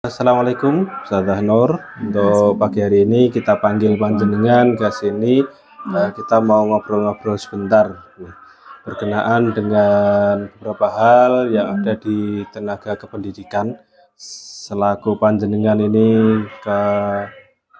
Assalamualaikum, Ustazah Nur. Untuk pagi hari ini kita panggil panjenengan ke sini. Kita mau ngobrol-ngobrol sebentar nih, berkenaan dengan beberapa hal yang ada di tenaga kependidikan selaku panjenengan ini ke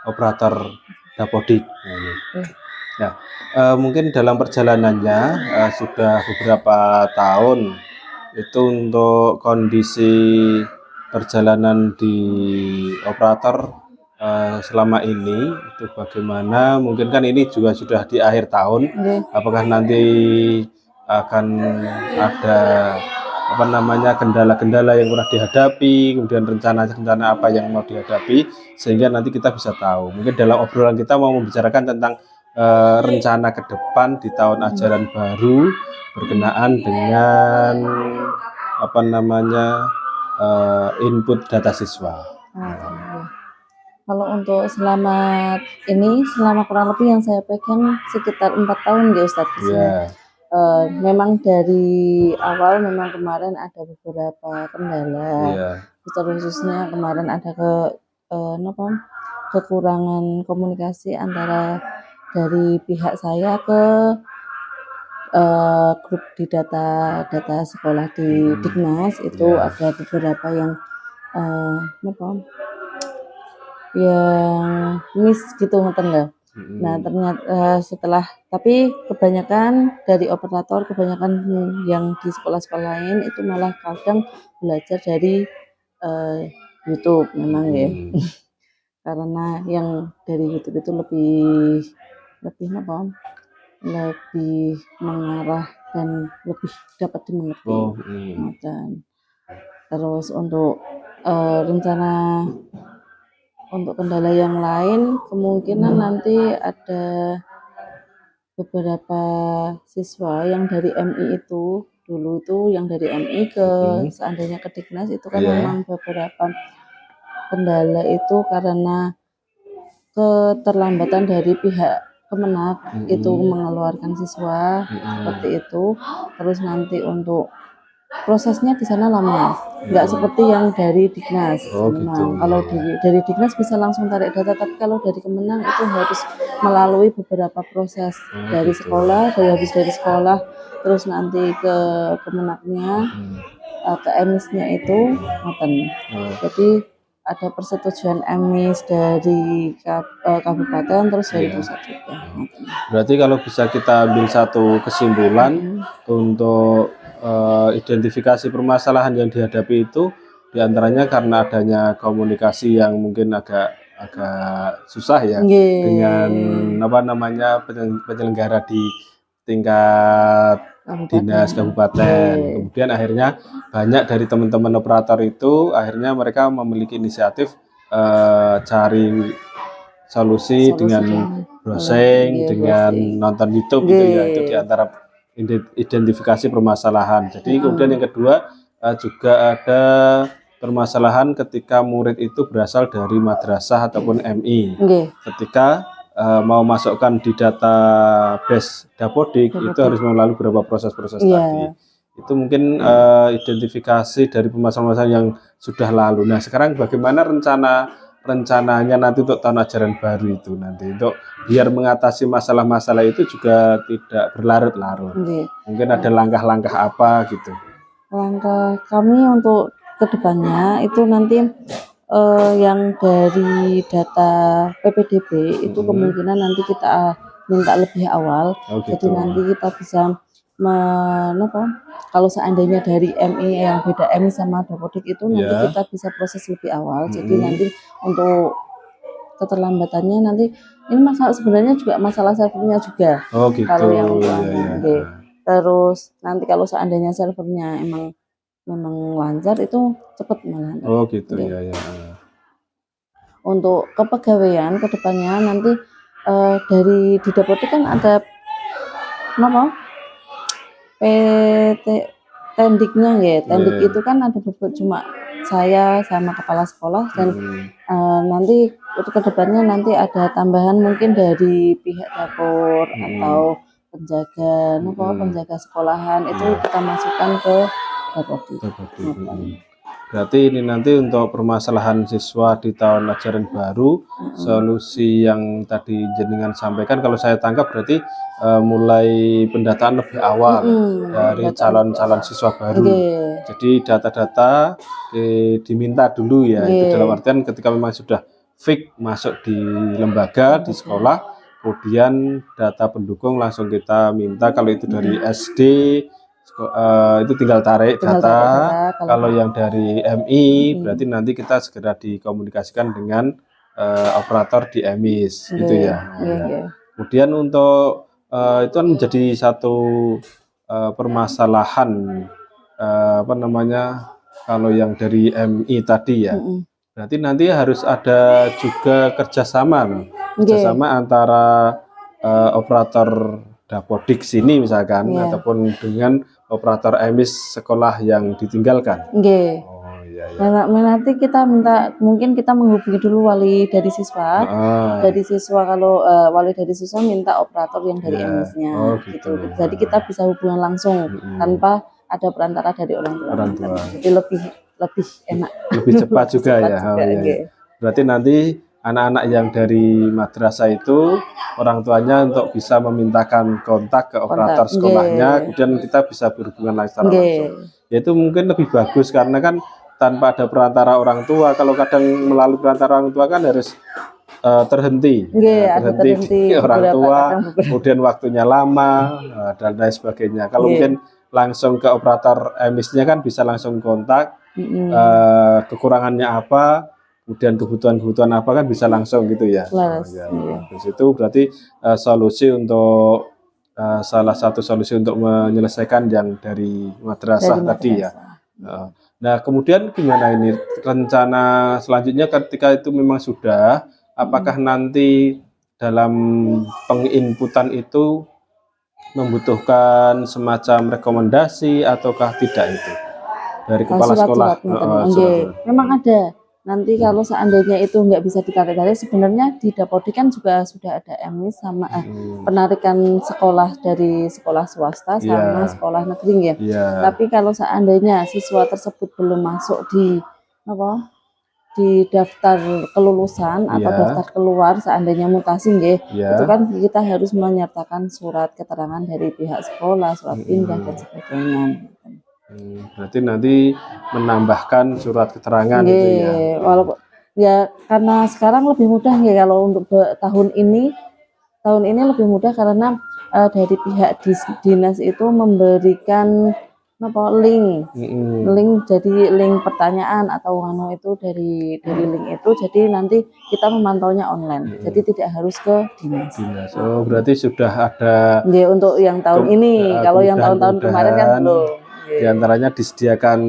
operator Dapodik. Nah, mungkin dalam perjalanannya sudah beberapa tahun itu untuk kondisi perjalanan di operator selama ini itu bagaimana? Mungkin kan ini juga sudah di akhir tahun. Apakah nanti akan ada kendala-kendala yang pernah dihadapi, kemudian rencana-rencana apa yang mau dihadapi, sehingga nanti kita bisa tahu. Mungkin dalam obrolan kita mau membicarakan tentang rencana ke depan di tahun ajaran baru berkenaan dengan input data siswa. Kalau untuk selama kurang lebih yang saya pegang sekitar 4 tahun ya Ustadz di sini. Memang dari awal memang kemarin ada beberapa kendala, khususnya kemarin ada kekurangan komunikasi antara dari pihak saya ke grup di data sekolah di Dignas itu ada beberapa yang yang miss gitu nggak. Nah ternyata tapi kebanyakan dari operator yang di sekolah-sekolah lain itu malah kadang belajar dari YouTube memang ya. Karena yang dari YouTube itu lebih mengarah dan lebih dapat dimengerti. Dan terus untuk rencana untuk kendala yang lain kemungkinan nanti ada beberapa siswa yang dari MI itu dulu itu yang dari MI ke seandainya ke Dignas itu kan memang beberapa kendala itu karena keterlambatan dari pihak Kemenak itu mengeluarkan siswa seperti itu. Terus nanti untuk prosesnya di sana lama, nggak seperti yang dari Dignas. Kalau dari Dignas bisa langsung tarik data, tapi kalau dari Kemenang itu harus melalui beberapa proses dari sekolah, habis dari sekolah, terus nanti ke Kemenaknya, ke emisnya itu, jadi ada persetujuan emis dari kabupaten terus dari pusat juga. Berarti kalau bisa kita ambil satu kesimpulan untuk identifikasi permasalahan yang dihadapi itu diantaranya karena adanya komunikasi yang mungkin agak susah ya dengan penyelenggara di tingkat dinas kabupaten. Kemudian akhirnya banyak dari teman-teman operator itu akhirnya mereka memiliki inisiatif cari solusi dengan browsing, dengan nonton YouTube gitu ya. Itu diantara identifikasi permasalahan. Jadi kemudian yang kedua juga ada permasalahan ketika murid itu berasal dari madrasah ataupun MI. Ketika mau masukkan di database Dapodik itu harus melalui beberapa proses-proses tadi. Itu mungkin identifikasi dari permasalahan yang sudah lalu. Nah, sekarang bagaimana rencananya nanti untuk tahun ajaran baru itu nanti untuk biar mengatasi masalah-masalah itu juga tidak berlarut-larut. Mungkin ada langkah-langkah apa gitu. Langkah kami untuk kedepannya itu nanti yang dari data PPDB itu kemungkinan nanti kita minta lebih awal. Jadi nanti kita bisa kalau seandainya dari MI yang beda MI sama Dapodik itu nanti kita bisa proses lebih awal. Jadi nanti untuk keterlambatannya nanti ini sebenarnya juga masalah servernya juga. Kalau yang terus nanti kalau seandainya servernya memang lancar itu cepat malah. Untuk kepegawaian kedepannya nanti dari di Dapodik kan ada PT tendiknya ya. Tendik itu kan ada cuma saya sama kepala sekolah dan nanti untuk kedepannya nanti ada tambahan mungkin dari pihak dapur atau penjaga sekolahan itu kita masukkan ke Dapodik. Berarti ini nanti untuk permasalahan siswa di tahun ajaran baru, solusi yang tadi jenengan sampaikan kalau saya tangkap berarti mulai pendataan lebih awal dari calon-calon siswa baru. Jadi data-data diminta dulu ya, itu dalam artian ketika memang sudah fix masuk di lembaga, di sekolah, kemudian data pendukung langsung kita minta. Kalau itu dari SD, itu tinggal tarik data. Kalau yang dari MI berarti nanti kita segera dikomunikasikan dengan operator di MIS gitu ya. Kemudian untuk itu kan menjadi satu permasalahan apa namanya, kalau yang dari MI tadi ya. Berarti nanti harus ada juga kerjasama antara operator Dapodik sini misalkan ataupun dengan operator MIS sekolah yang ditinggalkan. Oh iya. Nanti kita minta, mungkin kita menghubungi dulu wali dari siswa. Dari siswa, kalau wali dari siswa minta operator yang dari MIS-nya gitu. Jadi kita bisa hubungan langsung tanpa ada perantara dari orang tua. Jadi lebih enak, lebih cepat juga ya. Berarti nanti anak-anak yang dari madrasah itu orang tuanya untuk bisa memintakan kontak ke operator sekolahnya, kemudian kita bisa berhubungan langsung. Yaitu mungkin lebih bagus karena kan tanpa ada perantara orang tua. Kalau kadang melalui perantara orang tua kan harus terhenti di orang tua, kemudian waktunya lama dan lain sebagainya. Kalau mungkin langsung ke operator MIS-nya kan bisa langsung kontak, kekurangannya apa, kemudian kebutuhan apa kan bisa langsung gitu ya. Terus itu berarti solusi untuk salah satu solusi untuk menyelesaikan yang dari madrasah tadi ya. Nah kemudian gimana ini rencana selanjutnya ketika itu memang sudah, apakah nanti dalam penginputan itu membutuhkan semacam rekomendasi ataukah tidak itu dari kepala sekolah? Memang ada. Nanti kalau seandainya itu nggak bisa ditarik-tarik, sebenarnya di Dapodik kan juga sudah ada MIS sama penarikan sekolah dari sekolah swasta sama sekolah negeri ya. Tapi kalau seandainya siswa tersebut belum masuk di daftar kelulusan atau daftar keluar, seandainya mutasi itu kan kita harus menyertakan surat keterangan dari pihak sekolah, surat pindah dan sebagainya. Berarti nanti menambahkan surat keterangan gitu ya. Walaupun ya karena sekarang lebih mudah kalau untuk tahun ini lebih mudah karena dari pihak dinas itu memberikan link, jadi link pertanyaan atau itu dari link itu, jadi nanti kita memantaunya online, jadi tidak harus ke dinas. Oh berarti sudah ada untuk yang tahun ini. Kalau yang tahun-tahun kemarin kan belum. Di antaranya disediakan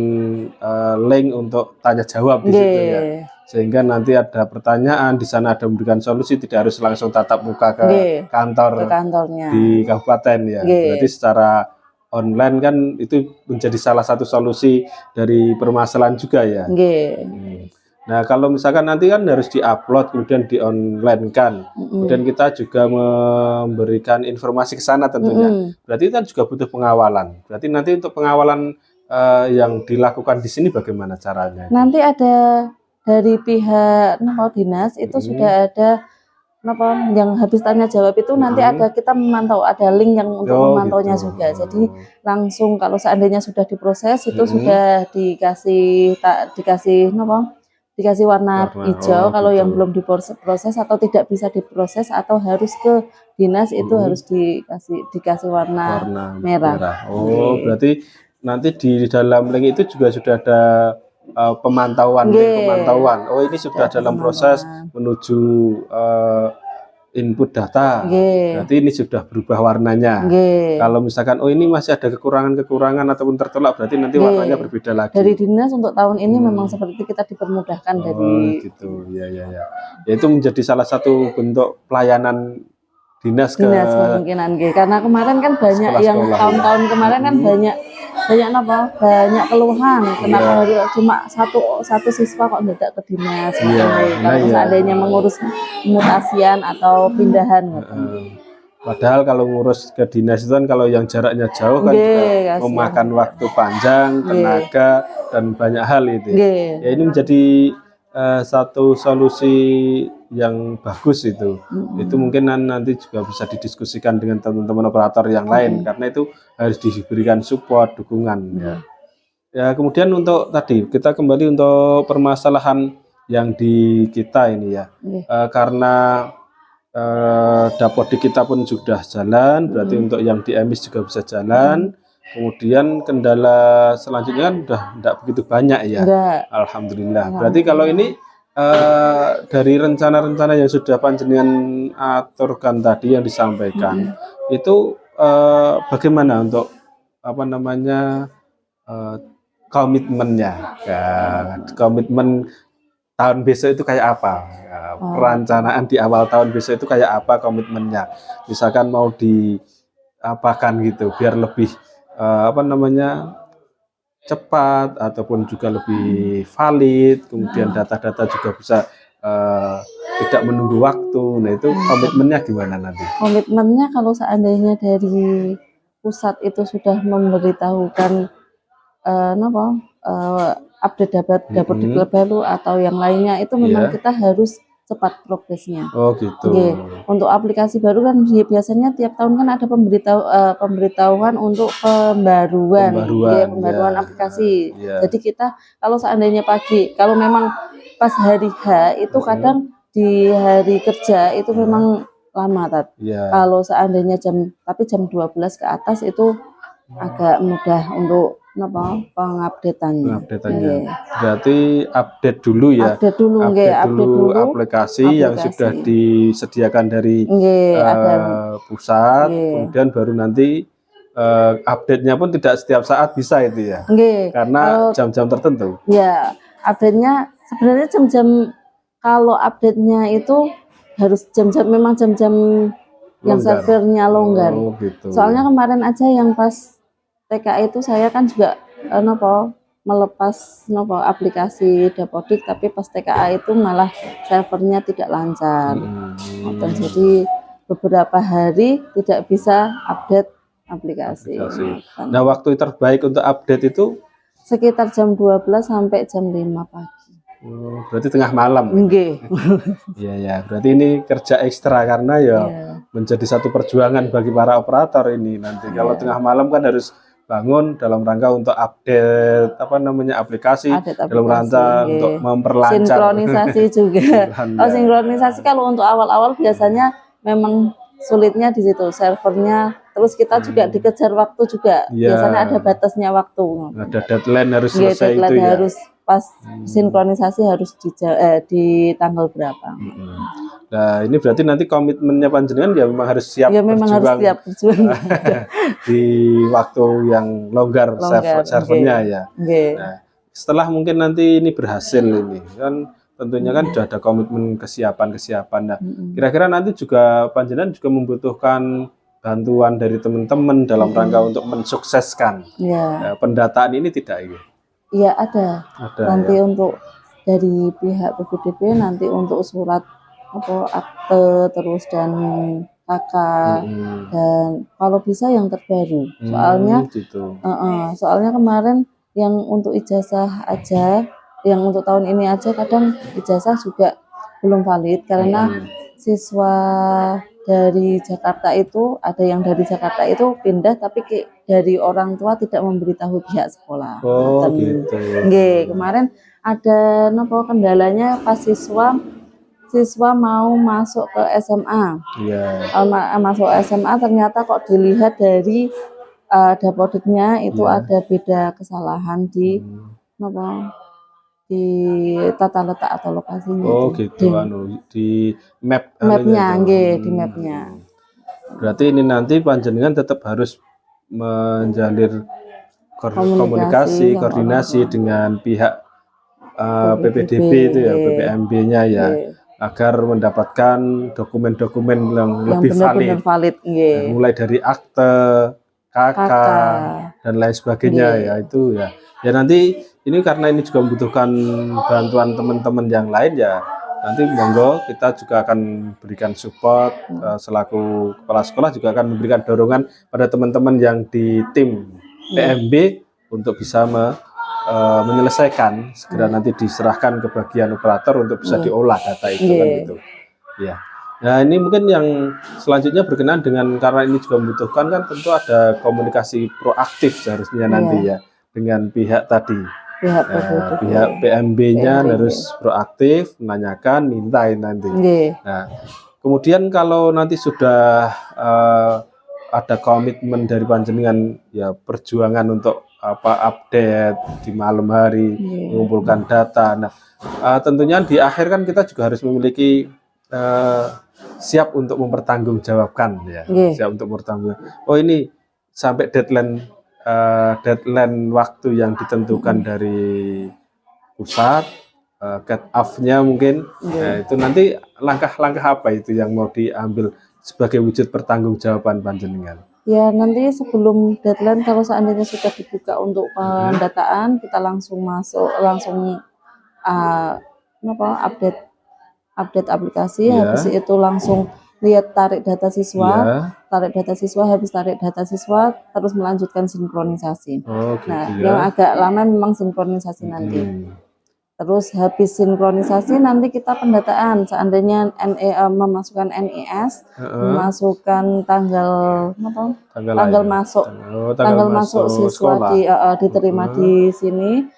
link untuk tanya jawab di situ ya, sehingga nanti ada pertanyaan di sana ada memberikan solusi, tidak harus langsung tatap muka ke kantornya di kabupaten ya. Berarti secara online kan itu menjadi salah satu solusi dari permasalahan juga ya. Nah kalau misalkan nanti kan harus diupload kemudian di-online kan, kemudian kita juga memberikan informasi ke sana tentunya. Berarti kan juga butuh pengawalan. Berarti nanti untuk pengawalan yang dilakukan di sini bagaimana caranya? Nanti ada dari pihak dinas itu sudah ada yang habis tanya jawab itu nanti ada, kita memantau, ada link yang untuk memantaunya juga. Jadi langsung kalau seandainya sudah diproses itu sudah dikasih warna hijau. Kalau yang belum diproses atau tidak bisa diproses atau harus ke dinas itu harus dikasih warna merah. Berarti nanti di dalam link itu juga sudah ada pemantauan. Oh ini sudah dalam proses menuju input data. Berarti ini sudah berubah warnanya. Kalau misalkan ini masih ada kekurangan ataupun tertolak, berarti nanti warnanya berbeda lagi. Dari dinas untuk tahun ini memang seperti kita dipermudahkan dari gitu. Ya. Itu menjadi salah satu bentuk pelayanan dinas kemungkinan karena kemarin kan banyak yang tahun-tahun kemarin kan banyak keluhan, kenapa harus cuma satu siswa kok tidak ke dinas. Kalau seandainya mengurus mutasian atau pindahan Padahal kalau ngurus ke dinas itu kan kalau yang jaraknya jauh kan juga Nggih, kasihan. memakan waktu panjang, tenaga dan banyak hal itu. Nggih. Ya ini menjadi satu solusi yang bagus itu. Itu mungkin nanti juga bisa didiskusikan dengan teman-teman operator yang lain karena itu harus diberikan support, dukungan ya. Ya, kemudian untuk tadi kita kembali untuk permasalahan yang di kita ini ya. Karena dapodik kita pun sudah jalan, berarti untuk yang di emis juga bisa jalan. Kemudian kendala selanjutnya kan udah tidak begitu banyak ya. Alhamdulillah. Berarti kalau ini dari rencana-rencana yang sudah panjenengan aturkan tadi yang disampaikan, itu bagaimana untuk apa namanya komitmennya? Ya, komitmen tahun besok itu kayak apa? Ya, perencanaan di awal tahun besok itu kayak apa komitmennya? Misalkan mau diapakan gitu, biar lebih apa namanya cepat ataupun juga lebih valid. Kemudian data-data juga bisa tidak menunggu waktu. Nah itu komitmennya gimana nanti? Komitmennya kalau seandainya dari pusat itu sudah memberitahukan update dapodik terbaru atau yang lainnya itu memang kita harus cepat progresnya. Oh gitu. Untuk aplikasi baru kan biasanya tiap tahun kan ada pemberitahuan untuk pembaruan aplikasi. Jadi kita kalau seandainya pagi, kalau memang pas hari H itu kadang di hari kerja itu memang lama Kalau seandainya jam 12 ke atas itu agak mudah untuk pengupdateannya. Berarti update dulu ya. Update dulu aplikasi yang sudah disediakan dari pusat, kemudian baru nanti update-nya pun tidak setiap saat bisa itu ya. Karena jam-jam tertentu. Ya, update-nya sebenarnya jam-jam kalau update-nya itu harus memang jam-jam yang servernya longgar. Soalnya kemarin aja yang pas TKA itu saya kan juga melepas aplikasi dapodik, tapi pas TKA itu malah servernya tidak lancar. Jadi beberapa hari tidak bisa update aplikasi. Nah, waktu terbaik untuk update itu sekitar jam 12 sampai jam 5 pagi. Berarti tengah malam. Iya, berarti ini kerja ekstra karena menjadi satu perjuangan bagi para operator ini nanti. Kalau tengah malam kan harus bangun dalam rangka untuk update aplikasi, dalam rangka untuk memperlancar sinkronisasi juga. Sinkronisasi kalau untuk awal-awal biasanya memang sulitnya di situ servernya, terus kita juga dikejar waktu juga. Biasanya ada batasnya waktu. Ada deadline harus selesai itu ya. Harus pas sinkronisasi harus di tanggal berapa. Nah ini berarti nanti komitmennya panjenengan ya memang harus siap berjuang di waktu yang longgar servernya ya. Nah, setelah mungkin nanti ini berhasil ini kan tentunya kan sudah ada komitmen kesiapan. Nah, kira-kira nanti juga panjenengan juga membutuhkan bantuan dari teman-teman dalam rangka untuk mensukseskan pendataan ini tidak ya? Iya ada nanti untuk dari pihak PPDB nanti untuk surat akte terus dan KK dan kalau bisa yang terbaru soalnya kemarin yang untuk ijazah aja, yang untuk tahun ini aja kadang ijazah juga belum valid karena siswa dari Jakarta itu ada yang dari Jakarta itu pindah tapi dari orang tua tidak memberitahu pihak sekolah. Gitu. Kemarin ada kendalanya pas siswa mau masuk ke SMA. Masuk SMA ternyata kok dilihat dari dapodiknya itu ada beda kesalahan di tata letak atau lokasinya. Gitu di mapnya di mapnya. Berarti ini nanti panjenengan tetap harus menjalin koordinasi dengan pihak PPDB itu ya, PPMB-nya ya, agar mendapatkan dokumen-dokumen yang lebih valid. Mulai dari akte, KK dan lain sebagainya ya itu ya. Ya nanti ini karena ini juga membutuhkan bantuan teman-teman yang lain ya, nanti monggo kita juga akan berikan support selaku kepala sekolah juga akan memberikan dorongan pada teman-teman yang di tim PMB untuk bisa menyelesaikan segera nanti diserahkan ke bagian operator untuk bisa diolah data itu kan gitu. Ya. Nah ini mungkin yang selanjutnya berkenaan dengan karena ini juga membutuhkan kan tentu ada komunikasi proaktif seharusnya nanti ya dengan pihak tadi. Pihak PMB-nya harus proaktif menanyakan, minta nanti. Nah kemudian kalau nanti sudah ada komitmen dari panjenengan ya perjuangan untuk update di malam hari mengumpulkan data. Nah tentunya di akhir kan kita juga harus memiliki siap untuk mempertanggungjawabkan ya, siap untuk mempertanggungjawabkan. Oh ini sampai deadline waktu yang ditentukan dari pusat, cut off-nya mungkin. Nah, itu nanti langkah-langkah apa itu yang mau diambil sebagai wujud pertanggungjawaban panjenengan? Ya nanti sebelum deadline kalau seandainya sudah dibuka untuk pendataan kita langsung masuk update aplikasi, habis itu langsung lihat tarik data siswa, habis tarik data siswa terus melanjutkan sinkronisasi. Yang agak lama memang sinkronisasi nanti. Terus habis sinkronisasi nanti kita pendataan, seandainya memasukkan NIS, memasukkan tanggal masuk siswa diterima di sini.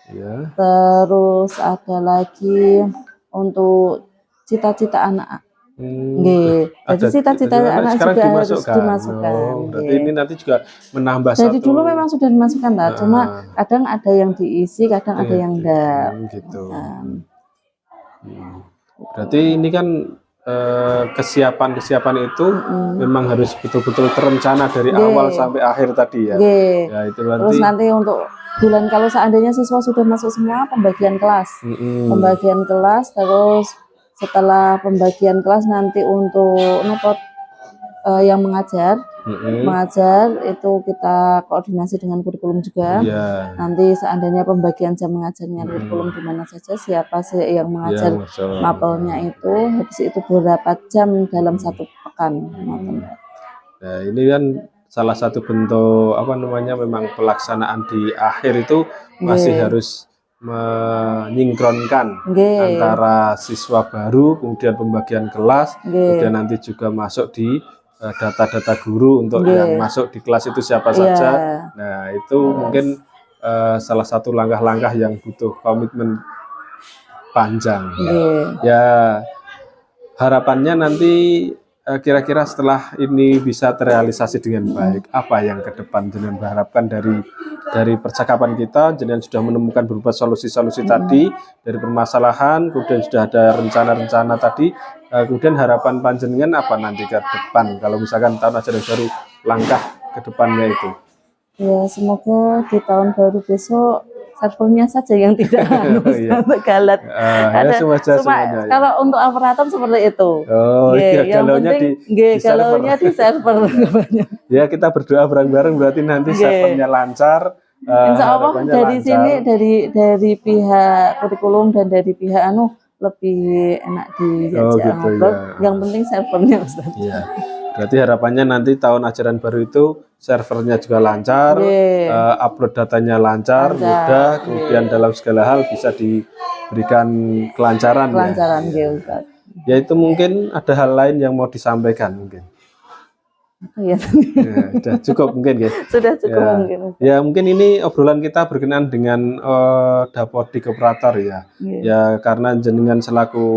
Terus ada lagi untuk cita-cita anak. Jadi cita-cita anak juga harus dimasukkan. Berarti ini nanti juga menambah Jadi dulu memang sudah dimasukkan lah, cuma kadang ada yang diisi, kadang ada yang enggak. Gitu. Berarti ini kan kesiapan itu memang harus betul-betul terencana dari awal sampai akhir tadi ya. Ya itu berarti. Terus nanti untuk bulan kalau seandainya siswa sudah masuk semua pembagian kelas, terus setelah pembagian kelas nanti untuk yang mengajar itu kita koordinasi dengan kurikulum juga. Nanti seandainya pembagian jam mengajarnya kurikulum di mana saja, siapa sih yang mengajar mapelnya itu, habis itu berapa jam dalam satu pekan. Nah ini kan salah satu bentuk memang pelaksanaan di akhir itu masih harus menyinkronkan antara siswa baru, kemudian pembagian kelas, kemudian nanti juga masuk di data-data guru untuk yang masuk di kelas itu siapa saja. Nah itu mungkin salah satu langkah-langkah yang butuh komitmen panjang. Ya harapannya nanti kira-kira setelah ini bisa terrealisasi dengan baik, apa yang ke depan jenengan berharapkan dari percakapan kita? Jenengan sudah menemukan beberapa solusi-solusi tadi dari permasalahan, kemudian sudah ada rencana-rencana tadi, kemudian harapan panjenengan apa nanti ke depan kalau misalkan tahun ajaran baru, langkah ke depannya itu? Ya semoga di tahun baru besok servernya saja yang tidak galat. Kalau untuk operator seperti itu. Galaunya di server. Ya kita berdoa bareng-bareng berarti nanti servernya lancar. Insya Allah dari lancar. Sini dari pihak kurikulum dan dari pihak lebih enak diajak ngobrol. Yang penting servernya Ustaz. Berarti harapannya nanti tahun ajaran baru itu servernya juga lancar, upload datanya lancar, mudah, kemudian dalam segala hal bisa diberikan kelancaran. Ya itu mungkin ada hal lain yang mau disampaikan mungkin. Sudah cukup mungkin ya. Sudah cukup mungkin. Ya mungkin ini obrolan kita berkenaan dengan Dapodik operator ya. Ya karena jenengan selaku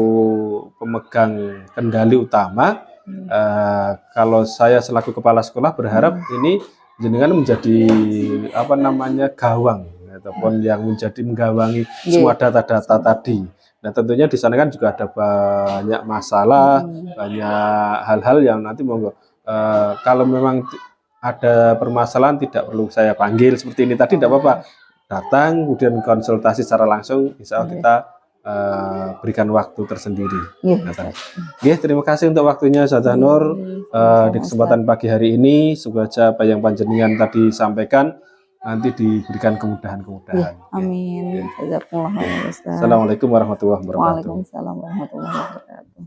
pemegang kendali utama. Kalau saya selaku kepala sekolah berharap ini jenengan menjadi gawang ataupun yang menjadi menggawangi semua data-data tadi. Nah tentunya di sana kan juga ada banyak masalah, banyak hal-hal yang nanti monggo kalau memang ada permasalahan tidak perlu saya panggil seperti ini tadi, tidak apa-apa, datang kemudian konsultasi secara langsung, insya Allah kita berikan waktu tersendiri. Terima kasih untuk waktunya Ustazah Nur di kesempatan pagi hari ini. Semoga apa yang panjenengan tadi sampaikan nanti diberikan Ya, kemudahan-kemudahan. amin. Jazakumullah khairan, Ustaz. Assalamualaikum warahmatullahi wabarakatuh. Waalaikumsalam warahmatullahi wabarakatuh.